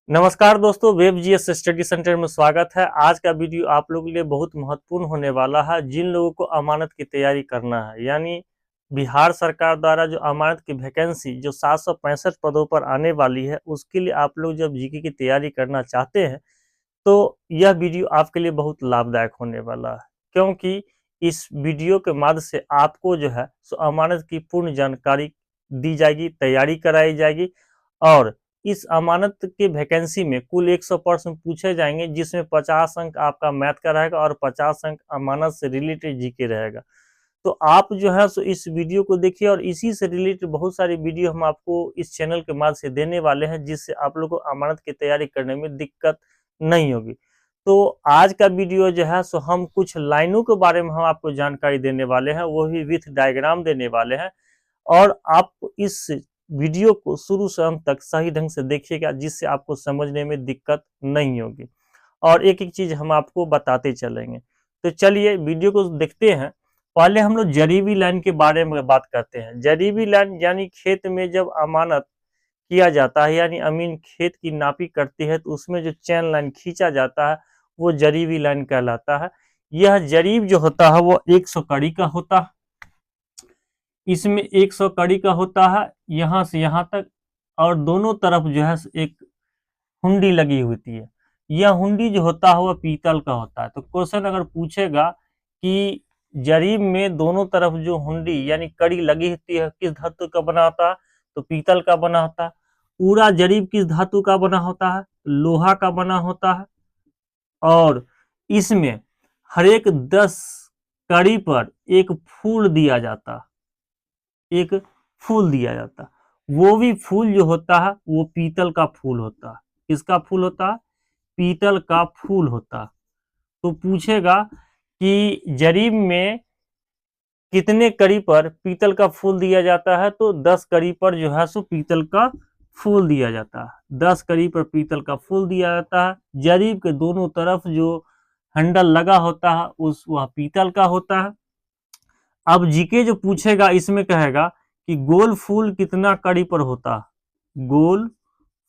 नमस्कार दोस्तों, web GS study centre में स्वागत है। आज का वीडियो आप लोगों के लिए बहुत महत्वपूर्ण होने वाला है। जिन लोगों को अमानत की तैयारी करना है, यानी बिहार सरकार द्वारा जो अमानत की वैकेंसी जो 765 पदों पर आने वाली है, उसके लिए आप लोग जब जीके की तैयारी करना चाहते हैं तो यह वीडियो आपके लिए बहुत लाभदायक होने वाला है। क्योंकि इस वीडियो के माध्यम से आपको जो है सो अमानत की पूर्ण जानकारी दी जाएगी, तैयारी कराई जाएगी और इस अमानत के वैकेंसी में कुल 100 प्रश्न पूछे जाएंगे, जिसमें 50 अंक आपका मैथ का रहेगा और 50 अंक अमानत से रिलेटेड जीके रहेगा। तो आप जो है सो इस वीडियो को देखिए और इसी से रिलेटेड बहुत सारी वीडियो हम आपको इस चैनल के माध्यम से देने वाले हैं, जिससे आप लोग को अमानत की तैयारी करने में दिक्कत नहीं होगी। तो आज का वीडियो जो है सो हम कुछ लाइनों के बारे में हम आपको जानकारी देने वाले हैं, वो भी विथ डायग्राम देने वाले हैं और आप इस वीडियो को शुरू से अंत तक सही ढंग से देखिएगा, जिससे आपको समझने में दिक्कत नहीं होगी और एक एक चीज हम आपको बताते चलेंगे। तो चलिए वीडियो को देखते हैं। पहले हम लोग जरीबी लाइन के बारे में बात करते हैं। जरीबी लाइन यानी खेत में जब अमानत किया जाता है, यानी अमीन खेत की नापी करती है तो उसमें जो चैन लाइन खींचा जाता है वो जरीबी लाइन कहलाता है। यह जरीब जो होता है वो 100 कड़ी का होता है। इसमें 100 कड़ी का होता है यहाँ से यहाँ तक, और दोनों तरफ जो है एक हुंडी लगी होती है। यह हुंडी जो होता है वह पीतल का होता है। तो क्वेश्चन अगर पूछेगा कि जरीब में दोनों तरफ जो हुंडी यानी कड़ी लगी होती है किस धातु का बना होता है, तो पीतल का बना होता है। पूरा जरीब किस धातु का बना होता है, लोहा का बना होता है। और इसमें हर एक 10 कड़ी पर एक फूल दिया जाता, एक फूल दिया जाता। वो भी फूल जो होता है वो पीतल का फूल होता है। किसका फूल होता है? पीतल का फूल होता। तो पूछेगा कि जरीब में कितने कड़ी पर पीतल का फूल दिया जाता है, तो 10 कड़ी पर जो है सो पीतल का फूल दिया जाता है। 10 कड़ी पर पीतल का फूल दिया जाता है। जरीब के दोनों तरफ जो हैंडल लगा होता है उस वह पीतल का होता है। अब जीके जो पूछेगा इसमें कहेगा कि गोल फूल कितना कड़ी पर होता है, गोल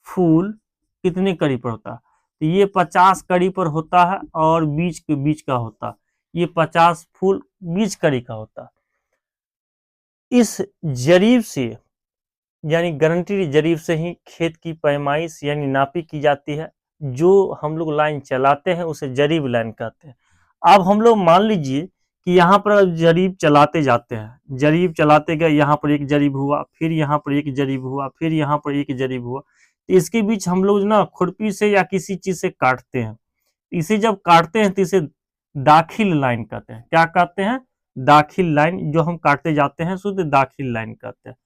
फूल कितने कड़ी पर होता है, तो ये 50 कड़ी पर होता है और बीच के बीच का होता है। ये 50 फूल बीच कड़ी का होता है। इस जरीब से यानी गारंटी जरीब से ही खेत की पैमाइश यानी नापी की जाती है। जो हम लोग लाइन चलाते हैं उसे जरीब लाइन कहते हैं। अब हम लोग मान लीजिए कि यहाँ पर जरीब चलाते जाते हैं, जरीब चलाते गए, यहाँ पर एक जरीब हुआ, फिर यहाँ पर एक जरीब हुआ, फिर यहाँ पर एक जरीब हुआ। तो इसके बीच हम लोग ना खुरपी से या किसी चीज से काटते हैं। इसे जब काटते हैं तो इसे दाखिल लाइन कहते हैं। क्या कहते हैं? दाखिल लाइन। जो हम काटते जाते हैं शुद्ध दाखिल लाइन कहते हैं।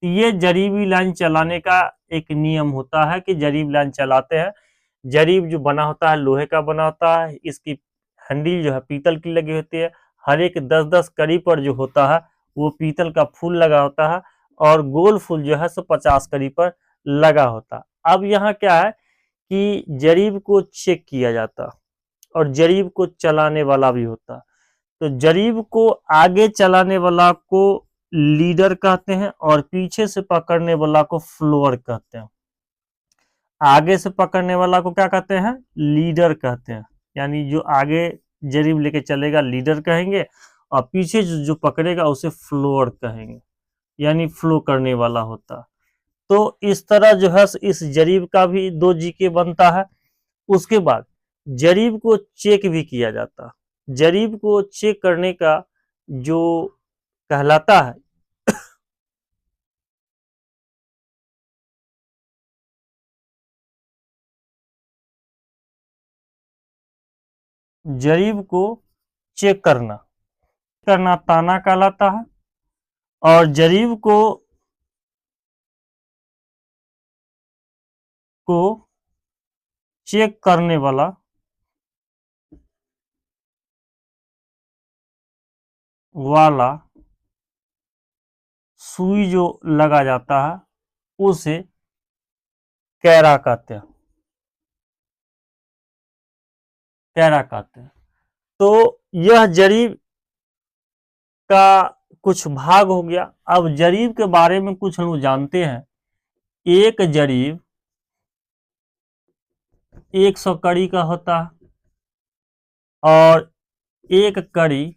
ये जरीबी लाइन चलाने का एक नियम होता है कि जरीब लाइन चलाते हैं। जरीब जो बना होता है लोहे का बना होता है, इसकी हैंडल जो है पीतल की लगी होती है। हर एक 10-10 कड़ी पर जो होता है वो पीतल का फूल लगा होता है और गोल फूल जो है सो 50 कड़ी पर लगा होता है। अब यहाँ क्या है कि जरीब को चेक किया जाता और जरीब को चलाने वाला भी होता। तो जरीब को आगे चलाने वाला को लीडर कहते हैं और पीछे से पकड़ने वाला को फ्लोअर कहते हैं। आगे से पकड़ने वाला को क्या कहते हैं? लीडर कहते हैं। यानी जो आगे जरीब लेके चलेगा लीडर कहेंगे और पीछे जो पकड़ेगा उसे फ्लोअर कहेंगे, यानी फ्लो करने वाला होता। तो इस तरह जो है इस जरीब का भी 2 जीके बनता है। उसके बाद जरीब को चेक भी किया जाता। जरीब को चेक करने का जो कहलाता है जरीब को चेक करना करना ताना कहलाता है। और जरीब को चेक करने वाला सुई जो लगा जाता है उसे कैरा कहते हैं। कैरा कहते हैं। तो यह जरीब का कुछ भाग हो गया। अब जरीब के बारे में कुछ लोग जानते हैं। एक जरीब 100 कड़ी का होता है, और एक कड़ी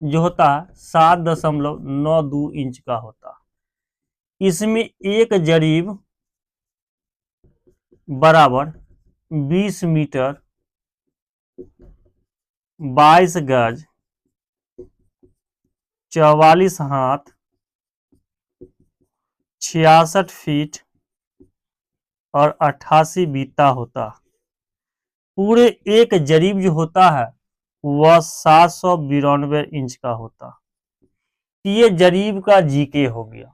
जो होता है 7.92 इंच का होता है। इसमें एक जरीब बराबर 20 मीटर 22 गज 44 हाथ 66 फीट और 88 बीता होता। पूरे एक जरीब जो होता है वह 792 इंच का होता। ये जरीब का जीके हो गया,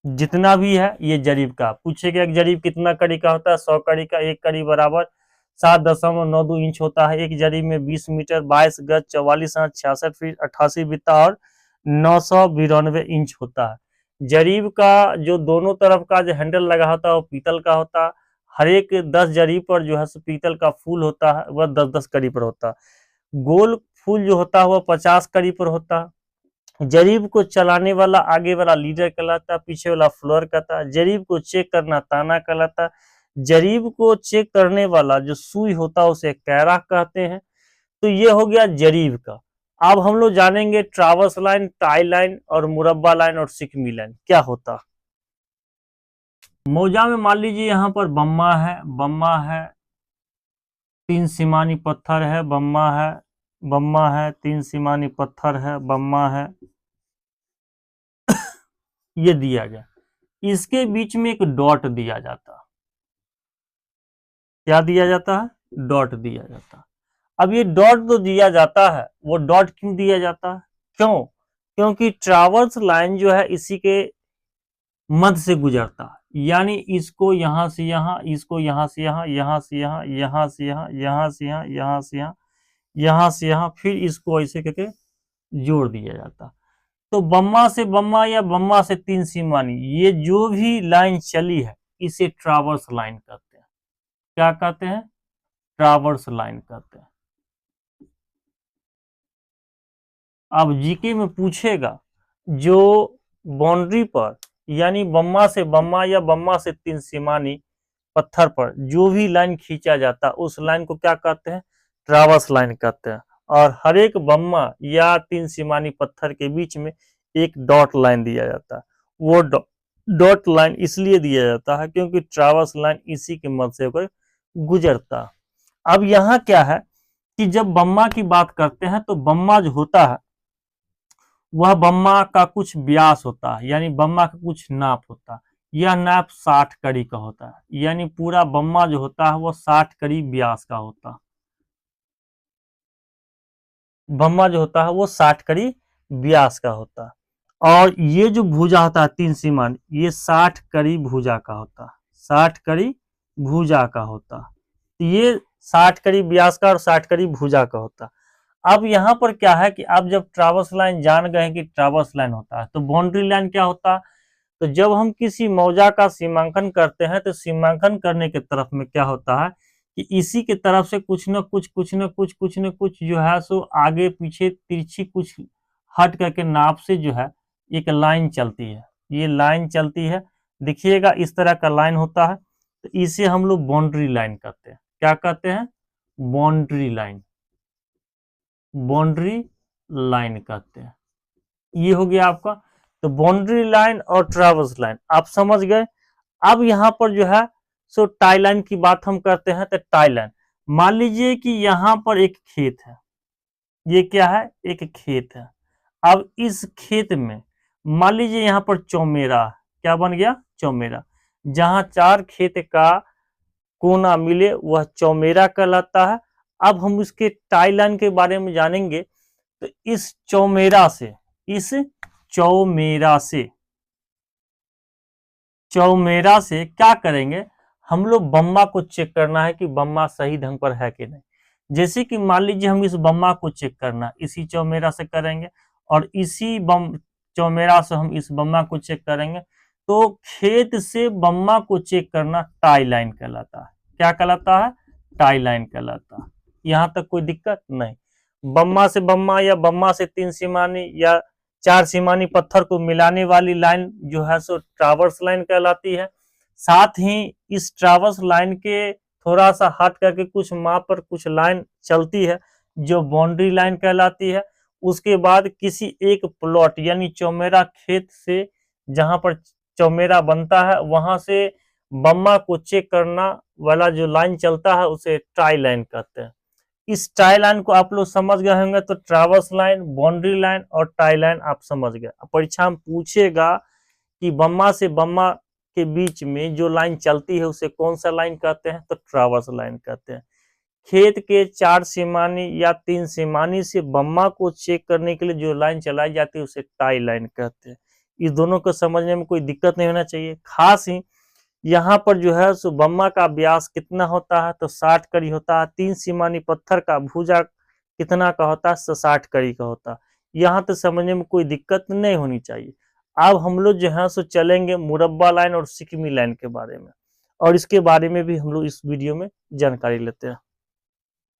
जितना भी है ये जरीब का। पूछेगा एक जरीब कितना कड़ी का होता है, 100 कड़ी का। एक कड़ी बराबर 7.92 इंच होता है। एक जरीब में 20 मीटर 22 गज 44 हाथ 66 फीट 88 बीता और 992 इंच होता है। जरीब का जो दोनों तरफ का जो हैंडल लगा होता है वो पीतल का होता है। हर एक 10 जरीब पर जो है पीतल का फूल होता है, वह 10-10 कड़ी पर होता है। गोल फूल जो होता है वह 50 कड़ी पर होता है। जरीब को चलाने वाला आगे वाला लीडर कहलाता है, पीछे वाला फ्लोर कहता है। जरीब को चेक करना ताना कहलाता है। जरीब को चेक करने वाला जो सुई होता है उसे कैरा कहते हैं। तो ये हो गया जरीब का। अब हम लोग जानेंगे ट्रावर्स लाइन, टाई लाइन और मुरब्बा लाइन और सिकमी लाइन क्या होता। मौजा में मान लीजिए यहाँ पर बम्मा है 3 सीमानी पत्थर है, बम्मा है 3 सीमानी पत्थर है, बम्मा है, ये दिया गया। इसके बीच में एक डॉट दिया जाता। क्या दिया जाता है? डॉट दिया जाता। अब ये डॉट तो दिया जाता है, वो डॉट क्यों दिया जाता है? क्यों? क्योंकि ट्रावर्स लाइन जो है इसी के मध्य से गुजरता है। यानी इसको यहां से यहां, इसको यहां से यहां, यहां से यहां, यहां से यहां, यहां से यहां, यहां से यहां, यहां से यहां, फिर इसको ऐसे करके जोड़ दिया जाता। तो बम्मा से बम्मा या बम्मा से 3 सीमानी, ये जो भी लाइन चली है इसे ट्रावर्स लाइन कहते हैं। क्या कहते हैं? ट्रावर्स लाइन कहते हैं। अब जीके में पूछेगा जो बाउंड्री पर यानी बम्मा से बम्मा या बम्मा से 3 सीमानी पत्थर पर जो भी लाइन खींचा जाता है उस लाइन को क्या कहते हैं? ट्रावर्स लाइन कहते हैं। और हर एक बम्मा या 3 सीमानी पत्थर के बीच में एक डॉट लाइन दिया जाता है। वो डॉट लाइन इसलिए दिया जाता है क्योंकि ट्रावर्स लाइन इसी के मध्य से होकर गुजरता। अब यहाँ क्या है कि जब बम्मा की बात करते हैं तो बम्मा जो होता है वह बम्मा का कुछ व्यास होता है, यानी बम्मा का कुछ नाप होता है। यह नाप 60 कड़ी का होता है, यानी पूरा बम्मा जो होता है वह 60 कड़ी व्यास का होता है। बम्मा जो होता है वो 60 कड़ी व्यास का होता है। और ये जो भुजा होता है 3 सीमान, ये 60 कड़ी भुजा का होता है। 60 कड़ी भुजा का होता है। ये 60 कड़ी व्यास का और 60 कड़ी भुजा का होता है। अब यहाँ पर क्या है कि आप जब ट्रावर्स लाइन जान गए कि ट्रावर्स लाइन होता है तो बाउंड्री लाइन क्या होता है? तो जब हम किसी मौजा का सीमांकन करते हैं तो सीमांकन करने के तरफ में क्या होता है कि इसी के तरफ से कुछ न कुछ जो है सो आगे पीछे तिरछी कुछ हट करके नाप से जो है एक लाइन चलती है। ये लाइन चलती है, देखिएगा इस तरह का लाइन होता है। तो इसे हम लोग बाउंड्री लाइन कहते हैं। क्या कहते हैं? Boundary line. बाउंड्री लाइन कहते हैं। ये हो गया आपका। तो बाउंड्री लाइन और ट्रावर्स लाइन आप समझ गए। अब यहाँ पर जो है सो टाई लाइन की बात हम करते हैं। तो टाई लाइन, मान लीजिए कि यहाँ पर एक खेत है। ये क्या है? एक खेत है। अब इस खेत में मान लीजिए यहाँ पर चौमेरा, क्या बन गया? चौमेरा। जहां 4 खेत का कोना मिले वह चौमेरा कहलाता है। अब हम इसके टाई लाइन के बारे में जानेंगे। तो इस चौमेरा से क्या करेंगे? हम लोग बम्मा को चेक करना है कि बम्मा सही ढंग पर है कि नहीं। जैसे कि मान लीजिए हम इस बम्मा को चेक करना इसी चौमेरा से करेंगे और इसी चौमेरा से हम इस बम्मा को चेक करेंगे। तो खेत से बम्मा को चेक करना टाई लाइन कहलाता है। क्या कहलाता है? टाई लाइन कहलाता है। यहां तक कोई दिक्कत नहीं। बम्मा से बम्मा या बम्मा से 3 सीमानी या 4 सीमानी पत्थर को मिलाने वाली लाइन जो है सो ट्रावर्स लाइन कहलाती है। साथ ही इस ट्रावर्स लाइन के थोड़ा सा हट करके कुछ माप पर कुछ लाइन चलती है जो बाउंड्री लाइन कहलाती है। उसके बाद किसी एक प्लॉट यानी चौमेरा खेत से जहां पर चौमेरा बनता है वहां से बम्मा को चेक करना वाला जो लाइन चलता है उसे टाई लाइन कहते हैं। इस टाई लाइन को आप लोग समझ गए होंगे, तो ट्रावर्स लाइन, बाउंड्री लाइन और टाई लाइन आप समझ गए। परीक्षा में पूछेगा कि बम्मा से बम्मा के बीच में जो लाइन चलती है उसे कौन सा लाइन कहते हैं, तो ट्रावर्स लाइन कहते हैं। खेत के 4 सीमानी या 3 सीमानी से बम्मा को चेक करने के लिए जो लाइन चलाई जाती है उसे टाई लाइन कहते हैं। इस दोनों को समझने में कोई दिक्कत नहीं होना चाहिए। खास ही यहाँ पर जो है सो बम्मा का व्यास कितना होता है, तो 60 कड़ी होता है। 3 सीमानी पत्थर का भुजा कितना का होता है, 60 कड़ी का होता है। यहाँ तो समझने में कोई दिक्कत नहीं होनी चाहिए। अब हम लोग जो है सो चलेंगे मुरब्बा लाइन और सिकमी लाइन के बारे में, और इसके बारे में भी हम लोग इस वीडियो में जानकारी लेते हैं।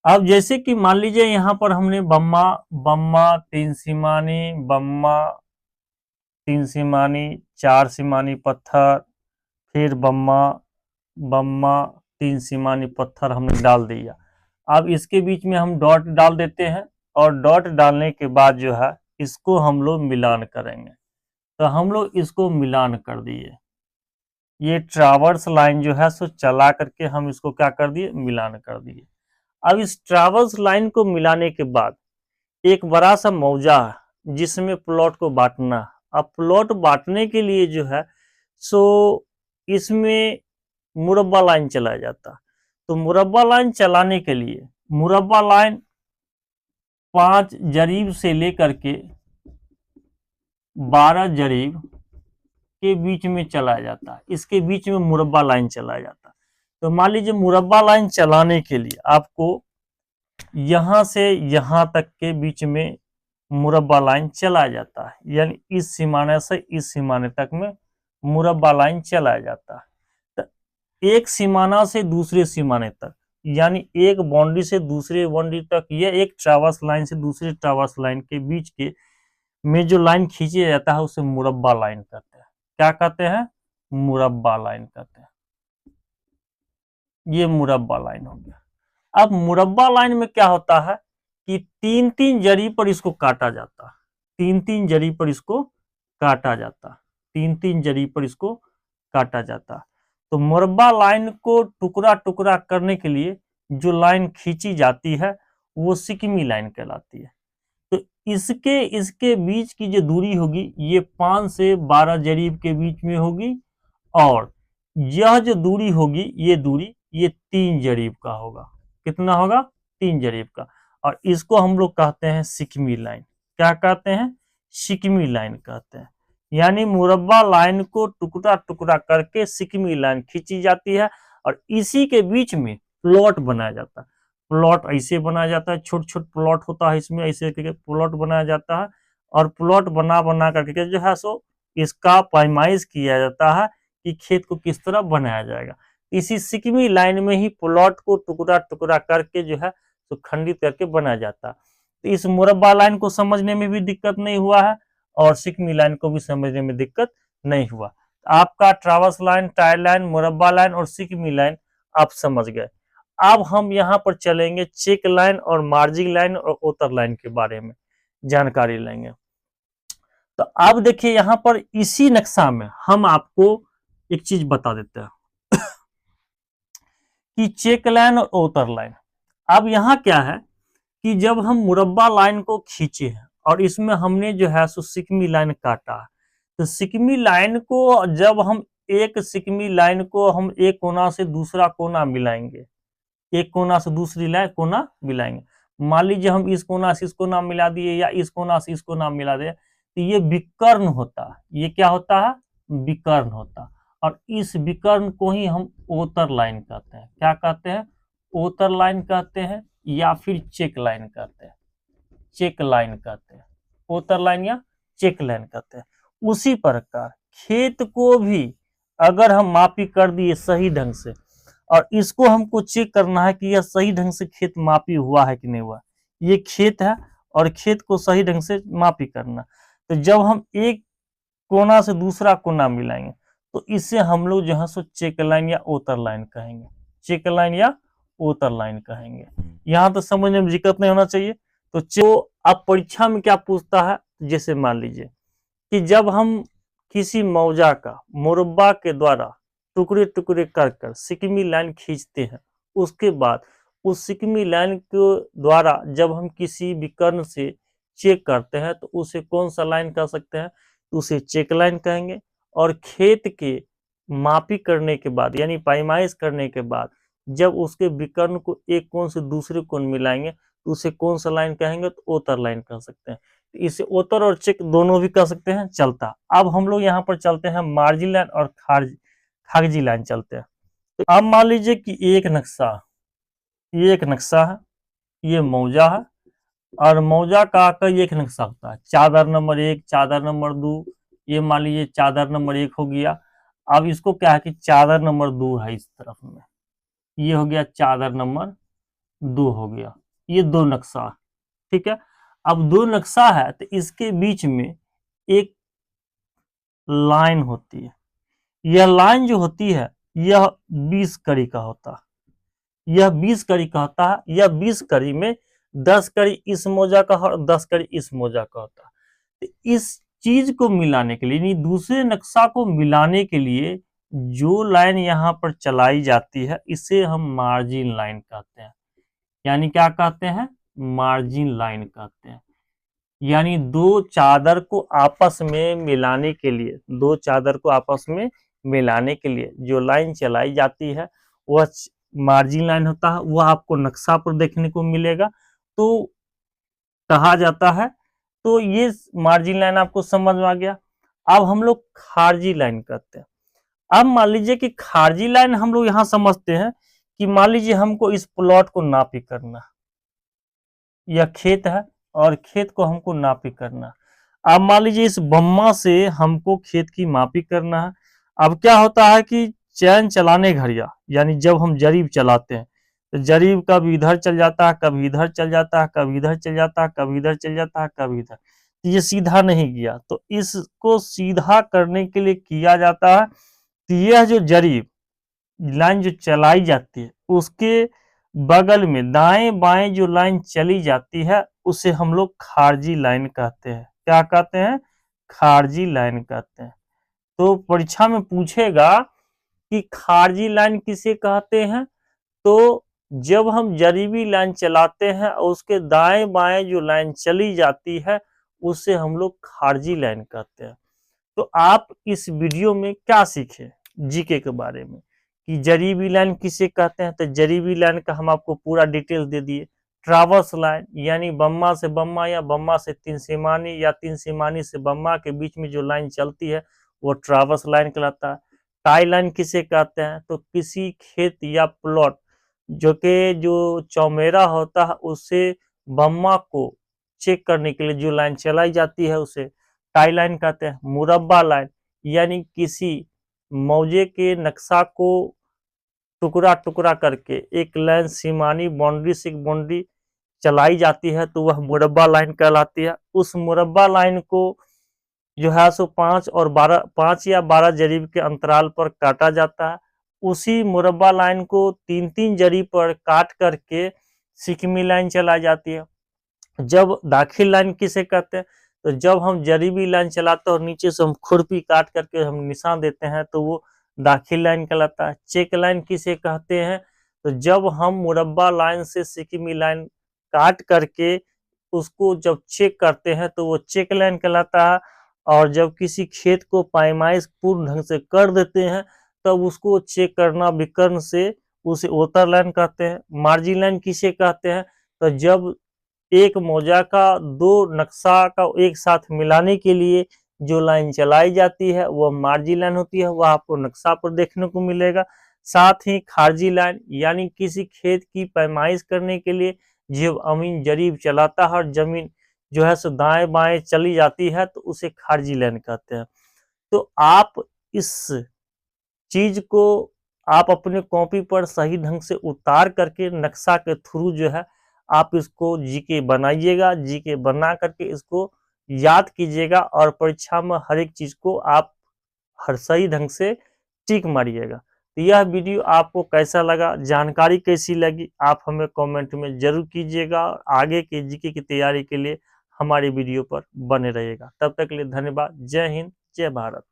अब जैसे कि मान लीजिए यहाँ पर हमने बम्मा बम्मा 3 सीमानी, बम्मा 3 सीमानी, 4 सीमानी पत्थर, फिर बम्मा बम्मा 3 सीमानी पत्थर हमने डाल दिया। अब इसके बीच में हम डॉट डाल देते हैं, और डॉट डालने के बाद जो है इसको हम लोग मिलान करेंगे। तो हम लोग इसको मिलान कर दिए, ये ट्रावर्स लाइन जो है सो चला करके हम इसको क्या कर दिए, मिलान कर दिए। अब इस ट्रावर्स लाइन को मिलाने के बाद एक बड़ा सा मौजा है जिसमें प्लॉट को बांटना है। अब प्लॉट बांटने के लिए जो है सो इसमें मुरब्बा लाइन चला जाता। तो मुरब्बा लाइन चलाने के लिए मुरब्बा लाइन 5 जरीब से लेकर के 12 जरीब के बीच में चला जाता है। इसके बीच में मुरब्बा लाइन चला जाता। तो मान लीजिए मुरब्बा लाइन चलाने के लिए आपको यहां से यहां तक के बीच में मुरब्बा लाइन चला जाता है, यानी इस सीमाने से इस सीमाने तक में मुरब्बा लाइन चला जाता है। तो एक सीमाना से दूसरे सीमाने तक, यानी एक बाउंड्री से दूसरे बाउंड्री तक, यह एक ट्रावर्स लाइन से दूसरे ट्रावर्स लाइन के बीच के में जो लाइन खींचा जाता है उसे मुरब्बा लाइन कहते हैं। क्या कहते हैं, मुरब्बा लाइन कहते हैं। ये मुरब्बा लाइन हो गया। अब मुरब्बा लाइन में क्या होता है कि 3-3 जरी पर इसको काटा जाता है। 3-3 जरी पर इसको काटा जाता है। 3-3 जरी पर इसको काटा जाता है। तो मुरब्बा लाइन को टुकड़ा टुकड़ा करने के लिए जो लाइन खींची जाती है वो सिकमी लाइन कहलाती है। तो इसके बीच की जो दूरी होगी ये 5 से 12 जरीब के बीच में होगी, और यह जो दूरी होगी ये दूरी ये 3 जरीब का होगा। कितना होगा, 3 जरीब का। और इसको हम लोग कहते हैं सिकमी लाइन। क्या कहते हैं, सिकमी लाइन कहते हैं। यानी मुरब्बा लाइन को टुकड़ा टुकड़ा करके सिकमी लाइन खींची जाती है, और इसी के बीच में प्लॉट बनाया जाता है। प्लॉट ऐसे बनाया जाता है, छोट छोट प्लॉट होता है इसमें, ऐसे करके प्लॉट बनाया जाता है। और प्लॉट बना बना करके जो है सो इसका पैमाइश किया जाता है कि खेत को किस तरह बनाया जाएगा। इसी सिकमी लाइन में ही प्लॉट को टुकड़ा टुकड़ा करके जो है तो खंडित करके बनाया जाता है। तो इस मुरब्बा लाइन को समझने में भी दिक्कत नहीं हुआ है, और सिकमी लाइन को भी समझने में दिक्कत नहीं हुआ। आपका ट्रावर्स लाइन, टाई लाइन, मुरब्बा लाइन और सिकमी लाइन आप समझ गए। अब हम यहाँ पर चलेंगे चेक लाइन और मार्जिंग लाइन और ओतर लाइन के बारे में जानकारी लेंगे। तो अब देखिए यहाँ पर इसी नक्शा में हम आपको एक चीज बता देते हैं कि चेक लाइन और ओतर लाइन। अब यहाँ क्या है कि जब हम मुरब्बा लाइन को खींचे हैं और इसमें हमने जो है सो सिकमी लाइन काटा है, तो सिकमी लाइन को जब हम एक सिकमी लाइन को हम एक कोना से दूसरा कोना मिलाएंगे, एक कोना से दूसरी लाइन कोना मिलाएंगे। मान लीजिए हम इस कोना से इस कोना मिला दिए या इस कोना से इस कोना मिला दिए, तो ये विकर्ण होता है। ये क्या होता है, विकर्ण होता। और इस विकर्ण को ही हम ओतर लाइन कहते हैं। क्या कहते हैं, ओतर लाइन कहते हैं, या फिर चेक लाइन कहते हैं। चेक लाइन कहते हैं, ओतर लाइन या चेक लाइन कहते हैं। उसी प्रकार खेत को भी अगर हम मापी कर दिए सही ढंग से, और इसको हमको चेक करना है कि यह सही ढंग से खेत मापी हुआ है कि नहीं हुआ। ये खेत है और खेत को सही ढंग से मापी करना। तो जब हम एक कोना से दूसरा कोना मिलाएंगे तो इससे हम लोग जो है सो चेक लाइन या ओतर लाइन कहेंगे। चेक लाइन या ओतर लाइन कहेंगे। यहाँ तो समझने में दिक्कत नहीं होना चाहिए। तो अब परीक्षा में क्या पूछता है, जैसे मान लीजिए कि जब हम किसी मौजा का मुरब्बा के द्वारा टुकड़े टुकड़े कर कर सिकमी लाइन खींचते हैं, उसके बाद उस सिकमी लाइन के द्वारा जब हम किसी विकर्ण से चेक करते हैं तो उसे कौन सा लाइन कह सकते हैं, तो उसे चेक लाइन कहेंगे। और खेत के मापी करने के बाद यानी पैमाइश करने के बाद जब उसके विकर्ण को एक कोण से दूसरे कोण मिलाएंगे तो उसे कौन सा लाइन कहेंगे, तो ओतर लाइन कह सकते हैं। इसे ओतर और चेक दोनों भी कह सकते हैं, चलता। अब हम लोग यहाँ पर चलते हैं मार्जिन लाइन और खारजी लाइन चलते हैं। तो अब मान लीजिए कि एक नक्शा है, ये मौजा है, और मौजा का आकर एक नक्शा होता है, चादर नंबर 1, चादर नंबर 2, ये मान लीजिए चादर नंबर 1 हो गया। अब इसको क्या है कि चादर नंबर 2 है इस तरफ में, ये हो गया चादर नंबर 2 हो गया, ये दो नक्शा, ठीक है। अब दो नक्शा है तो इसके बीच में एक लाइन होती है, यह लाइन जो होती है यह 20 कड़ी का होता है, यह 20 कड़ी का होता है। यह 20 कड़ी में 10 कड़ी इस मौजा का और 10 कड़ी इस मौजा का होता है। तो इस चीज को मिलाने के लिए यानी दूसरे नक्शा को मिलाने के लिए जो लाइन यहाँ पर चलाई जाती है इसे हम मार्जिन लाइन कहते हैं। यानी क्या कहते हैं, मार्जिन लाइन कहते हैं। यानी दो चादर को आपस में मिलाने के लिए, दो चादर को आपस में मिलाने के लिए जो लाइन चलाई जाती है वह मार्जिन लाइन होता है। वह आपको नक्शा पर देखने को मिलेगा तो कहा जाता है। तो ये मार्जिन लाइन आपको समझ में आ गया। अब हम लोग खारजी लाइन कहते हैं। अब मान लीजिए कि खारजी लाइन हम लोग यहाँ समझते हैं कि मान लीजिए हमको इस प्लॉट को नापी करना, यह खेत है और खेत को हमको नापी करना। अब मान लीजिए इस बम्मा से हमको खेत की मापी करना है। अब क्या होता है कि चैन चलाने घड़िया यानी जब हम जरीब चलाते हैं तो जरीब कभी इधर चल जाता है, कभी इधर चल जाता है, कभी इधर चल जाता है, कभी इधर चल जाता है, कभी इधर, तो ये सीधा नहीं गया। तो इसको सीधा करने के लिए किया जाता है तो यह जो जरीब लाइन जो चलाई जाती है उसके बगल में दाएं बाएं जो लाइन चली जाती है उसे हम लोग खारजी लाइन कहते हैं। क्या कहते हैं, खारजी लाइन कहते हैं। तो परीक्षा में पूछेगा कि खारजी लाइन किसे कहते हैं, तो जब हम जरीबी लाइन चलाते हैं और उसके दाएं बाएं जो लाइन चली जाती है उसे हम लोग खारजी लाइन कहते हैं। तो आप इस वीडियो में क्या सीखे जीके के बारे में कि जरीबी लाइन किसे कहते हैं, तो जरीबी लाइन का हम आपको पूरा डिटेल दे दिए। ट्रावर्स लाइन यानी बम्मा से बम्मा या बम्मा से तीन सीमानी या तीन सीमानी से बम्मा के बीच में जो लाइन चलती है वो ट्रावर्स लाइन कहलाता है। टाई लाइन किसे कहते हैं, तो किसी खेत या प्लॉट जो चौमेरा होता है उससे बम्मा को चेक करने के लिए जो लाइन चलाई जाती है उसे टाई लाइन कहते हैं। मुरब्बा लाइन यानी किसी मौजे के नक्शा को टुकड़ा टुकड़ा करके एक लाइन सीमानी बाउंड्री से बाउंड्री चलाई जाती है तो वह मुरब्बा लाइन कहलाती है। उस मुरब्बा लाइन को जो है सो 5 या 12 जरीब के अंतराल पर काटा जाता है। उसी मुरब्बा लाइन को 3-3 जरीब पर काट करके सिकमी लाइन चलाई जाती है। जब दाखिल लाइन किसे कहते हैं, तो जब हम जरीबी लाइन चलाते हैं और नीचे से हम खुरपी काट करके हम निशान देते हैं तो वो दाखिल लाइन कहलाता है। चेक लाइन किसे कहते हैं, तो जब हम मुरब्बा लाइन से सिकमी लाइन काट करके उसको जब चेक करते हैं तो वो चेक लाइन कहलाता है। और जब किसी खेत को पैमाइश पूर्ण ढंग से कर देते हैं तब उसको चेक करना विकर्ण से उसे ओतर लाइन कहते हैं। मार्जिन लाइन किसे कहते हैं, तो जब एक मौजा का दो नक्शा का एक साथ मिलाने के लिए जो लाइन चलाई जाती है वह मार्जिन लाइन होती है, वह आपको नक्शा पर देखने को मिलेगा। साथ ही खारजी लाइन यानी किसी खेत की पैमाइश करने के लिए जब अमीन जरीब चलाता है और जमीन जो है सो दाएं बाएं चली जाती है तो उसे खारजी लाइन कहते हैं। तो आप इस चीज को आप अपने कॉपी पर सही ढंग से उतार करके नक्शा के थ्रू जो है आप इसको जीके बनाइएगा। जीके बना करके इसको याद कीजिएगा और परीक्षा में हर एक चीज को आप हर सही ढंग से टिक मारिएगा। तो यह वीडियो आपको कैसा लगा, जानकारी कैसी लगी, आप हमें कमेंट में जरूर कीजिएगा। और आगे के जीके की तैयारी के लिए हमारी वीडियो पर बने रहिएगा। तब तक के लिए धन्यवाद। जय हिंद, जय भारत।